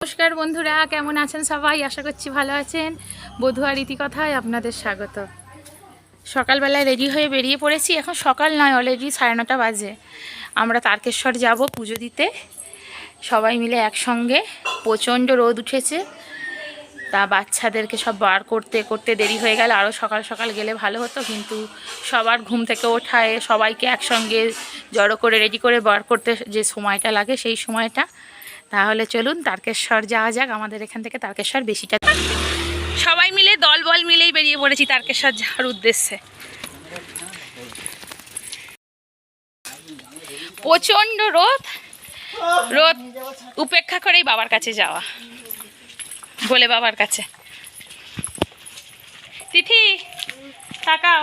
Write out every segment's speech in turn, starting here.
নমস্কার বন্ধুরা, কেমন আছেন সবাই? আশা করছি ভালো আছেন। বধুয়া রীতিকথায় আপনাদের স্বাগত। সকালবেলায় রেডি হয়ে বেরিয়ে পড়েছি। এখন সকাল নয়, অলরেডি 9:30 বাজে। আমরা তারকেশ্বর যাব পুজো দিতে, সবাই মিলে একসঙ্গে। প্রচণ্ড রোদ উঠেছে, তা বাচ্চাদেরকে সব বার করতে করতে দেরি হয়ে গেল। আরও সকাল সকাল গেলে ভালো হতো, কিন্তু সবার ঘুম থেকে ওঠায় সবাইকে একসঙ্গে জড়ো করে রেডি করে বার করতে যে সময়টা লাগে, সেই সময়টা। তাহলে চলুন তারকেশ্বর যাওয়া যাক। আমাদের এখান থেকে তারকেশ্বর বেশিটা, সবাই মিলে দলবল মিলেই বেরিয়ে পড়েছি তারকেশ্বর যাওয়ার উদ্দেশ্যে। প্রচণ্ড রোদ, রোদ উপেক্ষা করেই বাবার কাছে যাওয়া, ভোলে বাবার কাছে। তিথি তাকাও,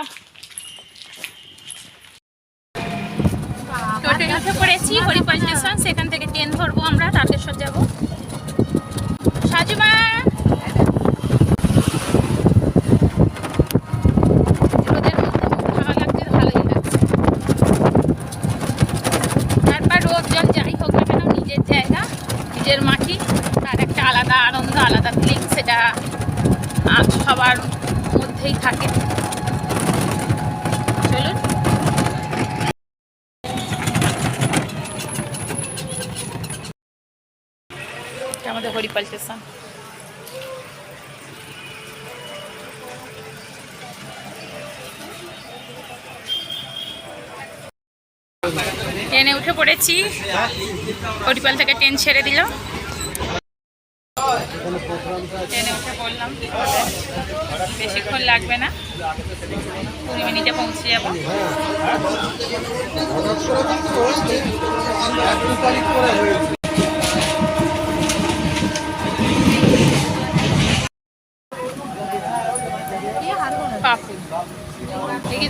টোটো উঠে পড়েছি হরিপাল স্টেশন। সেখান থেকে ট্রেন ধরবো, আমরা তারকেশ্বর যাব। সাজুমা, রোদের মধ্যে ভালো লাগছে, ভালোই লাগছে। তারপর রোদ জল যাই হোক না কেন, নিজের জায়গা, নিজের মাটি, তার একটা আলাদা আনন্দ, আলাদা ফিলিং, সেটা সবার মধ্যেই থাকে। চলুন। আমাদের হরিপাল স্টেশন। ট্রেনে উঠে পড়েছি, হরিপাল থেকে ট্রেন ছেড়ে দিল। ট্রেনে উঠে পড়লাম, বেশিক্ষণ লাগবে না, 20 মিনিটে পৌঁছে যাব।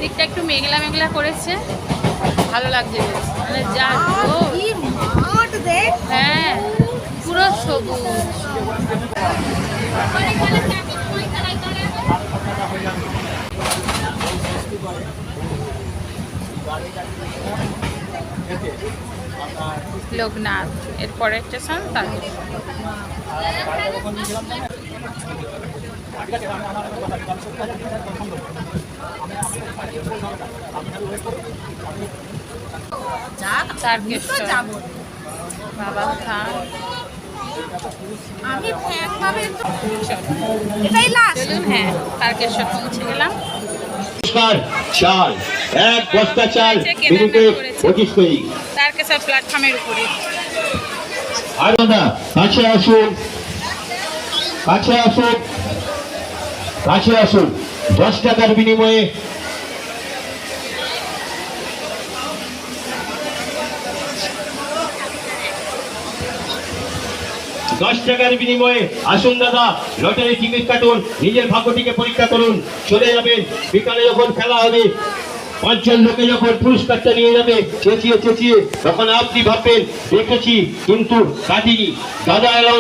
দিকটা একটু মেঘলা মেঘলা করেছে, ভালো লাগছে, মানে যা হ্যাঁ পুরো সবুজ। লোকনাথ এরপরে স্টেশন তারকেশ্বর। বাবা থাম, হ্যাঁ তারকেশ্বর পৌঁছে গেলাম। চাল এক বস্তা চাল মিনিটে 25 করি তারকেশ্বর প্ল্যাটফর্মের উপরে। আর না, কাছে আসুন, কাছে আসুন, কাছে আসুন। 10 টাকার বিনিময়ে 10 টাকার বিনিময়ে আসুন দাদা, লটারি টিকিট কাটুন, নিজের ভাগ্যটিকে পরীক্ষা করুন। চলে যাবেন বিকালে যখন খেলা হবে, 5 জন লোকে যখন পুরস্কারটা নিয়ে যাবে চেঁচিয়ে চেঁচিয়ে, তখন আপনি ভাববেন দেখেছি কিন্তু কাটিনি। দাদা এলাও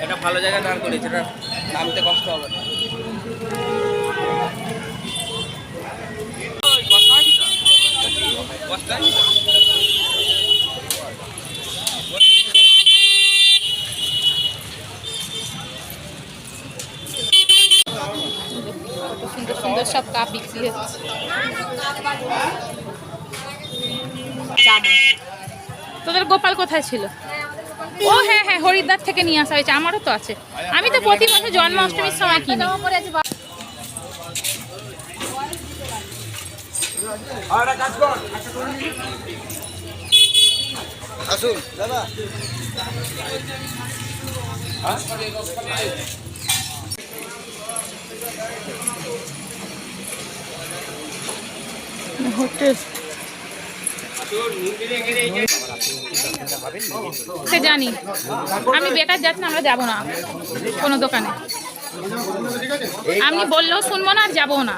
এটা ভালো জায়গা দাঁড় করেছে, এটা নামতে কষ্ট হবে না। সুন্দর সুন্দর সব কাপ বিক্রি হচ্ছে। তোদের গোপাল কোথায় ছিল? ও হ্যাঁ হ্যাঁ, হরিদ্বার থেকে নিয়ে আসা হয়েছে, আমারও তো আছে। আমি তো প্রতি বছর জন্মাষ্টমীর সময় কিনি। আসুন দাদা, হোটেল সে জানি, আমি বেকার যাচ্ছি না, আমরা যাবো না কোনো দোকানে। আপনি বললেও শুনবো না, আর যাবো না।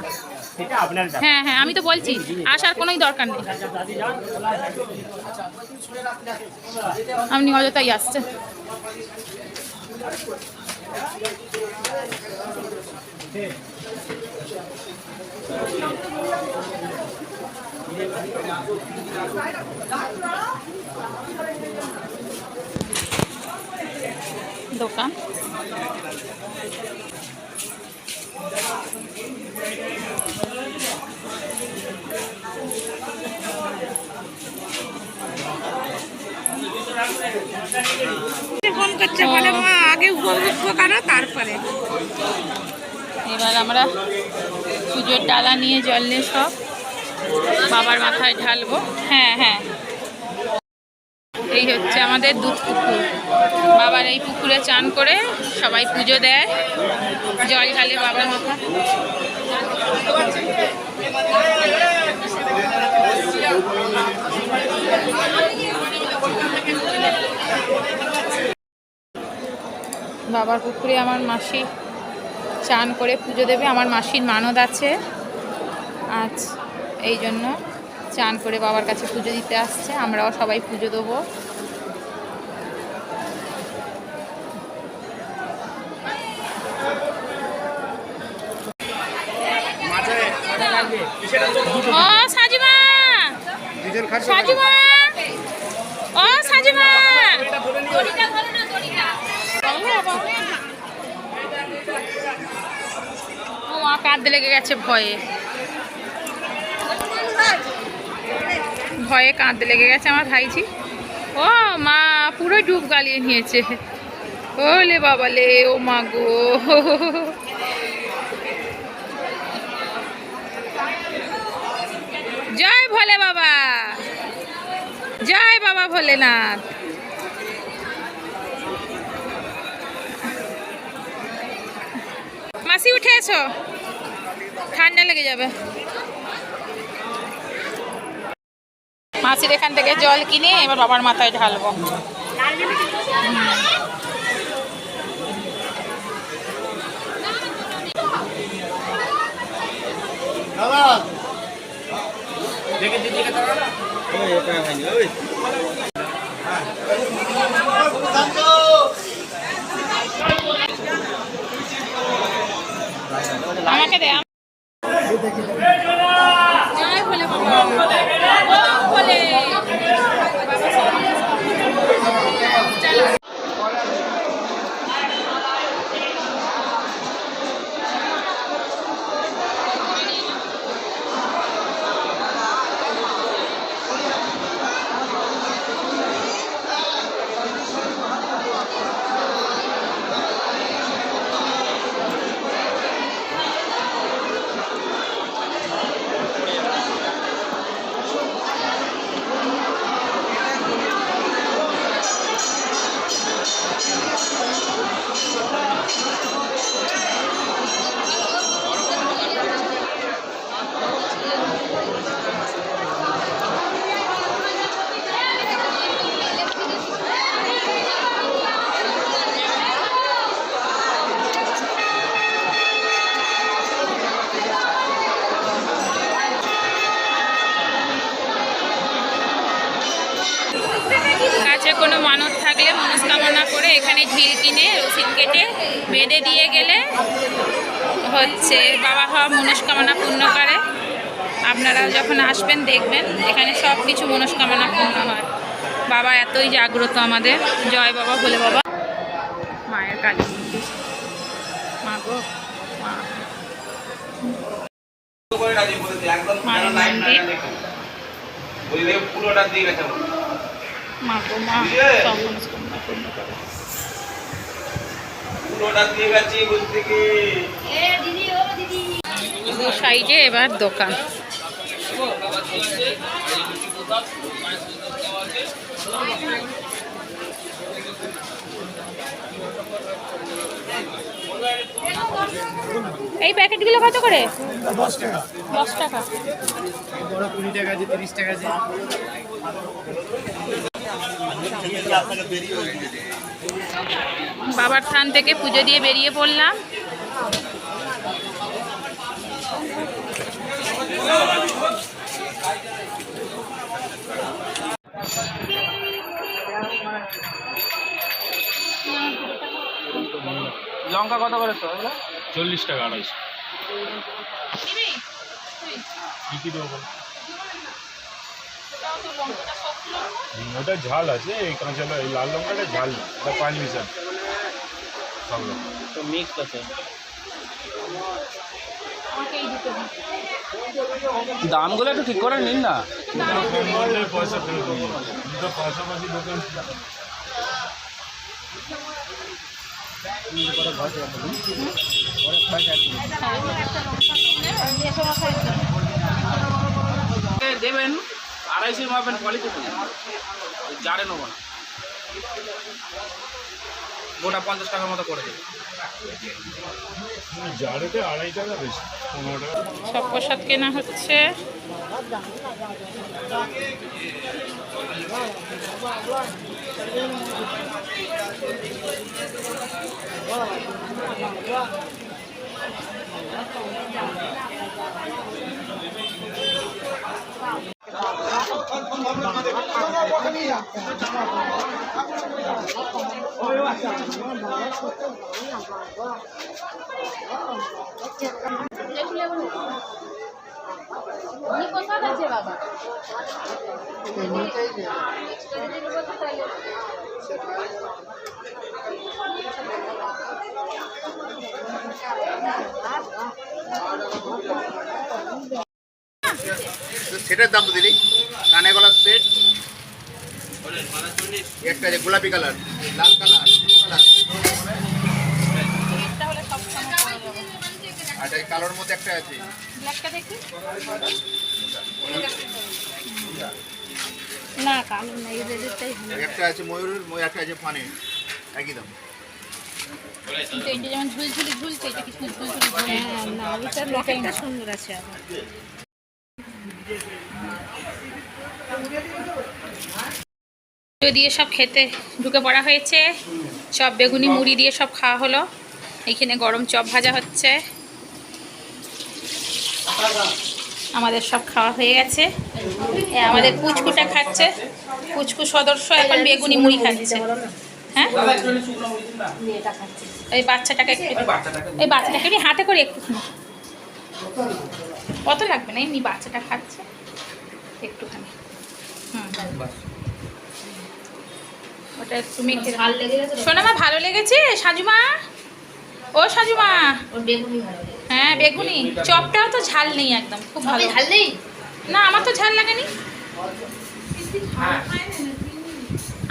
হ্যাঁ হ্যাঁ, আমি তো বলছি আসার কোনোই দরকার নেই, আপনি অযথাই আসছেন। দোকান ফোন করছে বলে মা আগে উঠবো কেন তারপরে এবার আমরা পুজোর ডালা নিয়ে জল নিয়ে সব বাবার মাথায় ঢালবো। হ্যাঁ হ্যাঁ, এই হচ্ছে আমাদের দুধ পুকুর। বাবার এই পুকুরে চান করে সবাই পুজো দেয়, জল ঢালে বাবার মাথায়। বাবার পুকুরে আমার মাসি চান করে পুজো দেবে। আমার মাসির মানদ আছে আজ, এই জন্য চান করে বাবার কাছে পুজো দিতে আসছে। আমরাও সবাই পুজো দেবো। ও সাজিমা, সাজিমা, ও সাজিমা, ও মা কাঁদতে লেগে গেছে, ভয়ে ভয়ে কাঁদতে লেগে গেছে আমার ভাইজি। ও মা পুরো ডুব গালিয়ে নিয়েছে। ওলে বাবা লে, ও মা গো। জয় ভোলে বাবা, জয় বাবা ভোলেনাথ। মাসি উঠে এসো, ঠান্ডা লেগে যাবে। মাসির এখান থেকে জল কিনে এবার বাবার মাথায় ঢালবো। আমাকে দে। জয় ভোলে বাবা, ভোলে চলো। কাছে কোনো মানত থাকলে মনস্কামনা করে এখানে ঢিল কিনে রসিদ কেটে বেঁধে দিয়ে গেলে হচ্ছে বাবা হওয়া মনস্কামনা পূর্ণ করে। আপনারা যখন আসবেন দেখবেন এখানে সব কিছু মনস্কামনা পূর্ণ হয়। বাবা এতই জাগ্রত আমাদের। জয় বাবা ভোলে বাবা। মায়ের কালী মন্দির, মা গো মা, মায়ের মন্দির, মা গো মা সব মনস্কামনা পূর্ণ করে। দু সাইডে এবার দোকান। এই প্যাকেটগুলো কত করে? 10 টাকা। 10 টাকা। বড় 20 টাকা আছে, 30 টাকা আছে। বাবার থান থেকে পুজো দিয়ে বেরিয়ে পড়লাম। লঙ্কা কত করে তো? 40 টাকা 250। কি দেবো বল? ওটা ঝাল আছে, এই কাঁচা এই লাল লঙ্কাটা ঝাল না, ওটা 5 মিশাল সব রকম। তো মিক্স আছে। দামগুলো একটু ঠিক করে নিন না। পয়সা ফেরত দিয়ে দুটো পাশাপাশি দোকান। দেবেন 250 মাপেন, কোয়ালিটি জারে নেবো না, গোটা 50 টাকার মতো করে দেবে। জারেতে 2.5 টাকা বেশি, 15 টাকা। সব প্রসাদ কেনা হচ্ছে। সেটার দাম তো দিদি, কানে গলার সেট একটা আছে গোলাপি কালার, লাল কালার, আর এই কালোর মধ্যে একটা আছে। না কালো না, এদেরটাই একটা আছে ময়ূরের, একটা আছে ফানে, একই দাম। কিন্তু এইটা যেমন ঝুলঝুলি ঝুলছে, এটা কিছু ঝুলঝুলি না, ওইটার লকেটটা সুন্দর আছে আবার। দিয়ে সব খেতে ঢুকে পড়া হয়েছে, চপ বেগুনি মুড়ি দিয়ে সব খাওয়া হলো। এইখানে গরম চপ ভাজা হচ্ছে, আমাদের সব খাওয়া হয়ে গেছে। আমাদের পুচকুটা খাচ্ছে, পুচকু সদস্য এখন বেগুনি মুড়ি খাচ্ছে। হ্যাঁ এই বাচ্চাটাকে একটু হাতে করে একটুখানি, কত লাগবে না, এমনি বাচ্চাটা খাচ্ছে একটুখানি। ওটা একটু মেখে শোনা মা, ভালো লেগেছে সাজুমা? ও সাজুমা, হ্যাঁ বেগুনি চপটাও তো ঝাল নেই একদম, খুব ভালো। ঝাল নেই না, আমার তো ঝাল লাগেনি,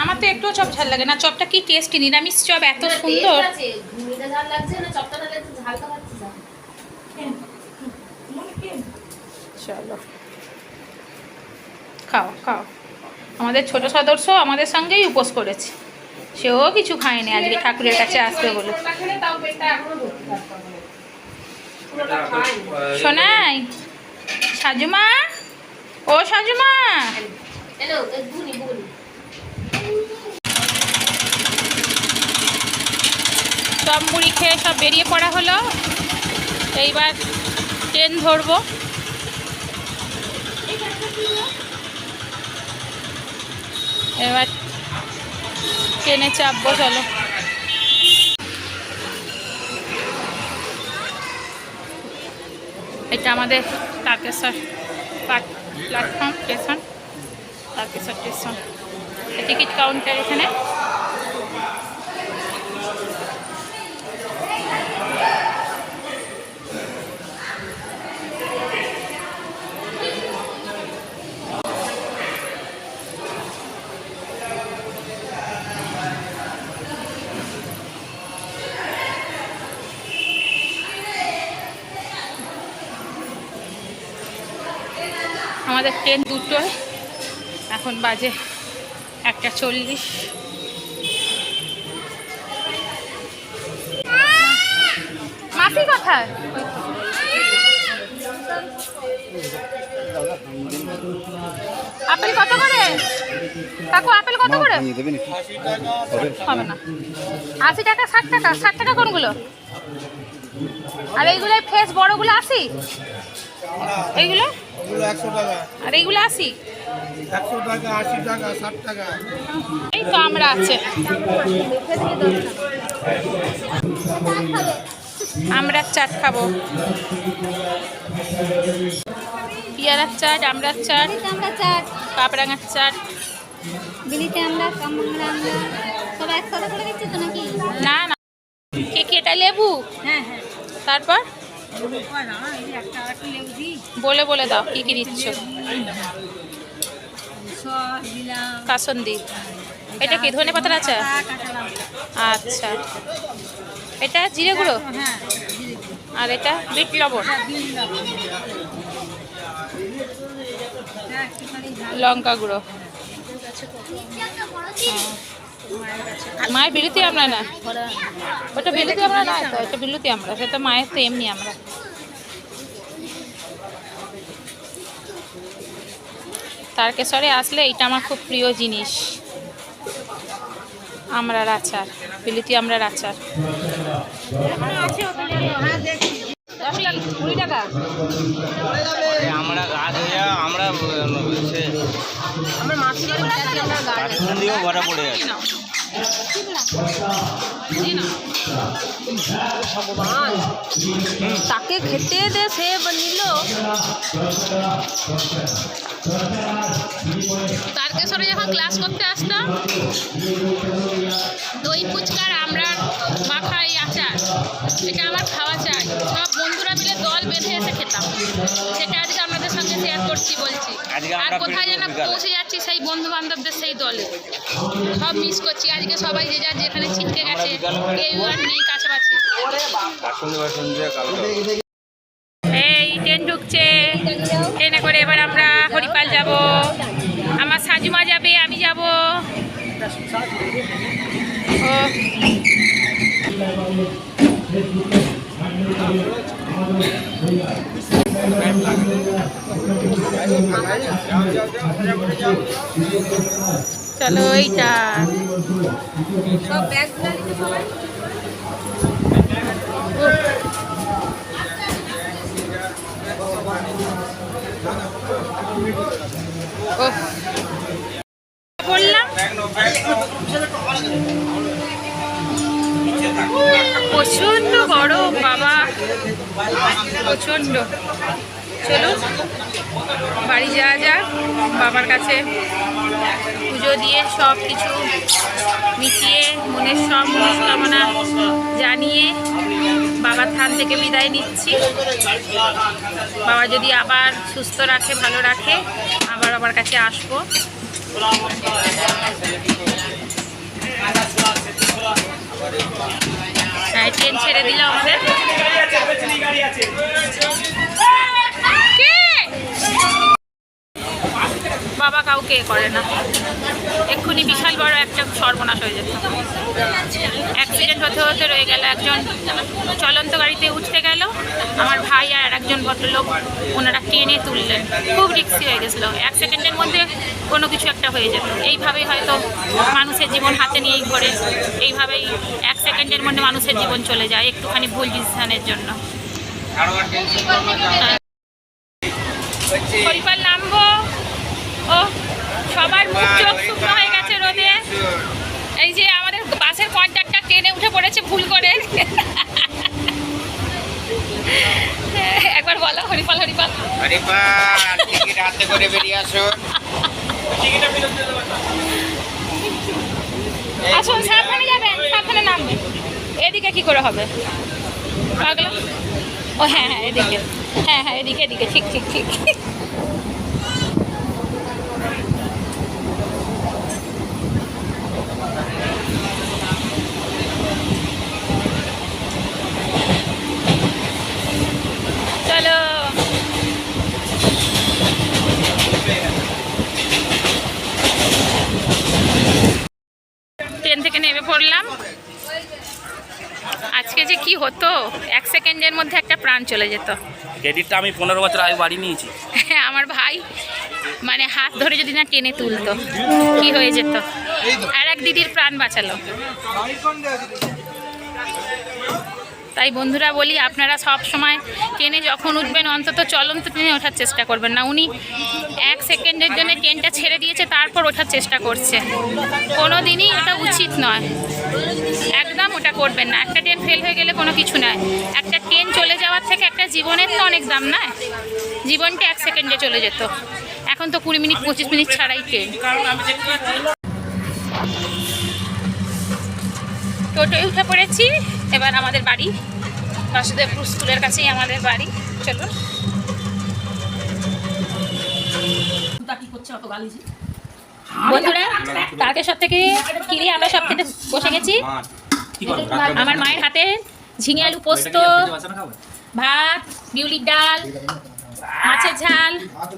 আমার তো একটুও চপ ঝাল লাগে না। চপটা কি টেস্টি, নিরামিষ চপ এত সুন্দর। চলো খাও খাও। আমাদের ছোট সদস্য আমাদের সঙ্গেই উপোস করেছে, সেও কিছু খায়নি, আজকে ঠাকুরের কাছে আসবে বলে। শোনাই সাজুমা, ও সাজুমা, সব মুড়ি খেয়ে সব বেরিয়ে পড়া হলো। এইবার ট্রেন ধরবো। এবার ট্রেনে চাপবো, চলো। এটা আমাদের Tarakeswar platform station, Tarakeswar station, ticket counter এখানে। আমাদের ট্রেন দুটোয়, এখন বাজে 1:40। মাসি কোথায়? আপেল কত করে কাকু? আপেল কত করে? হবে না, 80 টাকা, 60 টাকা। 60 টাকা কোনগুলো? আর এইগুলো ফ্রেশ বড়গুলো 80, এইগুলো 100 টাকা, আর এইগুলো 80। 100 টাকা 80 টাকা 60 টাকা। এই তো আমরা আছে আমরা চাট খাবো, পিয়ারার চাট, আমড়ার চাট, আমরা চাট কাপড়াঙার চাট। বিলিতে আমরা কামড়া আমরা সব একসাথে করে দিচ্ছি তো নাকি? না না, কে কি এটা লেবু? হ্যাঁ হ্যাঁ তারপর একটা লেবু দিই বলে বলে দাও কি কি দিচ্ছ। সস দিলাম কাসন্দি, এটা কি ধনে পাতার আচার? কাঁচা লঙ্কা আচ্ছা, এটা জিরে গুঁড়ো, হ্যাঁ আর এটা বিট লবণ, লঙ্কা গুঁড়ো। মায়ের বিলুতি আমরা না, ওটা বিলুতি আমরা না, তো এটা বিলুতি আমরা, সেটা মায়ের তো এমনি আমরা। তারকেশ্বরে আসলে এটা আমার খুব প্রিয় জিনিস, আমড়ার আচার, বিলুতি আমড়ার আচার। 20 টাকা। আমরা গাছ হয়ে আমরা আমার মাসি বাড়ি গেছি, আমরা গাড়ি দিয়েও ভরা পড়ে আছে। ভগবান, তাকে খেতে দে, সে নিল। তারকেশ্বরে যখন ক্লাস করতে আসতাম, দই ফুচকার আমরা মাখাই আচার, এটা আমার খাওয়া চাই। সব বন্ধুরা মিলে দল বেঁধে এসে খেতাম, সেটা আজকে আপনাদের সঙ্গে শেয়ার করছি, বলছি। আর কোথায় যেন পৌঁছে যাচ্ছি সেই বন্ধু বান্ধবদের সেই দলে, সব মিস করছি। আজকে সবাই যে যার যেখানে ছিটকে গেছে, কেউ আর নেই কাছাকাছি। এই ট্রেন ঢুকছে, ট্রেনে করে এবার আমরা হরিপাল যাব। আমার সাজুমা যাবে, আমি যাব। ও চলো, এইটা সব ব্যাগগুলো নিতে সবাই। বললাম প্রচন্ড গরম বাবা, প্রচন্ড। চলুন বাড়ি যাওয়া যাক, বাবার কাছে পুজো দিয়ে সব কিছু মিটিয়ে মনের সব মনস্কামনা জানিয়ে বাবার থান থেকে বিদায় নিচ্ছি। বাবা যদি আবার সুস্থ রাখে, ভালো রাখে, আবার বাবার কাছে আসবো। হ্যাঁ, ট্রেন ছেড়ে দিল আমাদের। বাবা কাউকে করে না, এক্ষুনি বিশাল বড় একটা সর্বনাশ হয়ে যেত। অ্যাক্সিডেন্ট হতে হতে রয়ে গেল, একজন চলন্ত গাড়িতে উঠতে গেল, আমার ভাই আর একজন ভদ্রলোক ওনারা টেনে তুললেন। খুব রিস্কি হয়ে গেছিলো, 1 সেকেন্ডের মধ্যে কোনো কিছু একটা হয়ে যেত। এইভাবেই হয়তো মানুষের জীবন হাতে নিয়েই ঘোরে, এইভাবেই 1 সেকেন্ডের মধ্যে মানুষের জীবন চলে যায় একটুখানি ভুল ডিসিশনের জন্য। হরিপাল নামবো, ও সবার মুখ চোখ শুকনো হয়ে গেছে রোদে। এই যে আমাদের বাসের কন্ট্রাক্টর ট্রেনে উঠে পড়েছে ভুল করে। একবার বলো হরিপাল হরিপাল হরিপাল, টিকিট হাতে করে বেরিয়ে আসো। আসুন, সাবধানে যাবেন, সাবধানে নামবেন। এদিকে কি করে হবে পাগলা? ও হ্যাঁ হ্যাঁ এদিকে, হ্যাঁ হ্যাঁ এদিকে এদিকে, ঠিক ঠিক ঠিক। চলো ট্রেন থেকে নেমে পড়লাম। আজকে যে কি হতো, 1 সেকেন্ডের মধ্যে একটা প্রাণ চলে যেত। ক্রেডিটটা আমি 15 বছর আগে বাড়ি নিয়েছি। আমার ভাই মানে হাত ধরে যদি না টেনে তুলতো, কি হয়ে যেত। আর এক দিদির প্রাণ বাঁচালো। তাই বন্ধুরা বলি, আপনারা সব সময় ট্রেনে যখন উঠবেন অন্তত চলন্ত ট্রেনে ওঠার চেষ্টা করবেন না। উনি 1 সেকেন্ডের জন্য ট্রেনটা ছেড়ে দিয়েছে, তারপর ওঠার চেষ্টা করছে। কোনো দিনই এটা উচিত নয়, একদম ওটা করবেন না। একটা ট্রেন ফেল হয়ে গেলে কোনো কিছু নয়, একটা ট্রেন চলে যাওয়ার থেকে একটা জীবনের তো অনেক দাম না। জীবনটা 1 সেকেন্ডে চলে যেত, এখন তো 20 মিনিট 25 মিনিট ছাড়াই ট্রেন। টোটোয় উঠে পড়েছি, এবার আমাদের বাড়ি বাসুদেবপুর স্কুলের কাছেই আমাদের বাড়ি। চলুন। বন্ধুরা, তারকেশ্বর থেকে ফিরে আমরা সব খেতে বসে গেছি। আমার মায়ের হাতে ঝিঙে আলু পোস্ত, ভাত, বিউলির ডাল, মাছের ঝাল,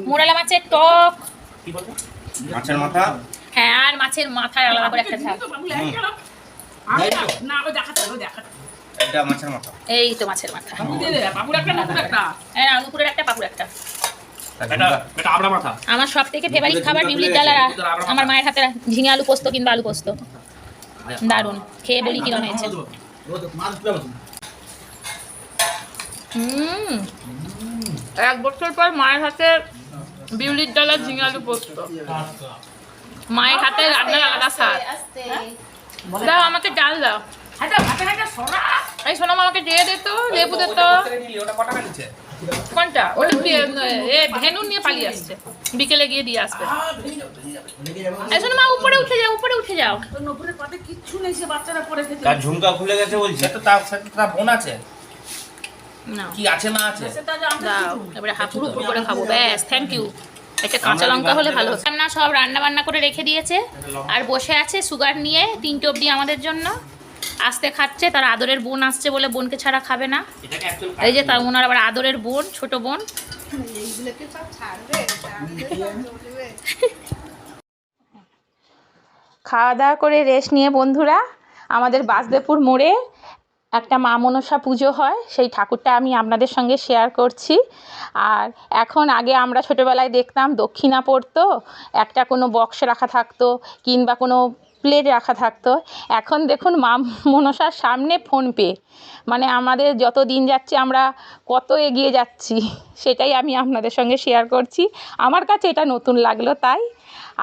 মোরালা মাছের টক, মাছের মাথা, হ্যাঁ, আর মাছের মাথার আলাদা করে একটা ঝাল। এটা মাছের মাথা, এই তো মাছের মাথা। হ্যাঁ, আলুপুরের একটা, পাপুর একটা। এটা আবড়া মাথা। আমার সব থেকে ফেভারিট খাবার বিউলির ডাল আর আমার মায়ের হাতে ঝিঙে আলু পোস্ত কিংবা আলু পোস্ত। দারুণ, খেয়ে বলি কিরম হয়েছে। এক বছর পর মায়ের হাতে বিউলির ডাল আর ঝিঙে আলু পোস্ত। মায়ের হাতে রান্নার আলাদা স্বাদ। দাও আমাকে ডাল দাও। এই শোনাম, আমাকে দিয়ে দে তো, লেবু দে তো। ওটা কটা নিচ্ছে? কোনটা? ওটা ধেনু নিয়ে পালিয়ে আসছে, বিকেলে গিয়ে দিয়ে আসবে। এই শোনো মা, উপরে উঠে যাও, উপরে উঠে যাও। তার ঝুমকা খুলে গেছে বলছে। তো তার সাথে তার বোন আছে, না কি আছে না আছে? দাও, এবারে হাফুড়ু করে খাবো। ব্যাস, থ্যাংক ইউ। একটা কাঁচা লঙ্কা হলে ভালো হতো। না, সব রান্না বান্না করে রেখে দিয়েছে আর বসে আছে সুগার নিয়ে 3টে অবধি আমাদের জন্য আসতে খাচ্ছে। তার আদরের বোন আসছে বলে বোনকে ছাড়া খাবে না। এই যে তার ওনার আবার আদরের বোন, ছোট বোন। খাওয়া দাওয়া করে রেস্ট নিয়ে বন্ধুরা আমাদের বাসুদেবপুর মোড়ে একটা মা মনসা পুজো হয়, সেই ঠাকুরটা আমি আপনাদের সঙ্গে শেয়ার করছি। আর এখন আগে আমরা ছোটোবেলায় দেখতাম দক্ষিণা পড়তো, একটা কোনো বক্স রাখা থাকতো কিংবা কোনো প্লেট রাখা থাকতো। এখন দেখুন মা মনসার সামনে ফোনপে, মানে আমাদের যত দিন যাচ্ছে আমরা কত এগিয়ে যাচ্ছি, সেটাই আমি আপনাদের সঙ্গে শেয়ার করছি। আমার কাছে এটা নতুন লাগলো তাই।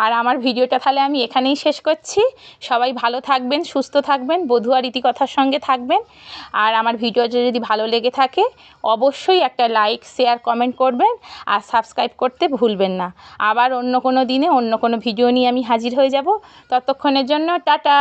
আর আমার ভিডিওটা তাহলে আমি এখানেই শেষ করছি। সবাই ভালো থাকবেন, সুস্থ থাকবেন, বধুয়া রীতিকথার সঙ্গে থাকবেন। আর আমার ভিডিওটা যদি ভালো লেগে থাকে অবশ্যই একটা লাইক, শেয়ার, কমেন্ট করবেন আর সাবস্ক্রাইব করতে ভুলবেন না। আবার অন্য কোনো দিনে অন্য কোনো ভিডিও নিয়ে আমি হাজির হয়ে যাব। ততক্ষণের জন্য টাটা।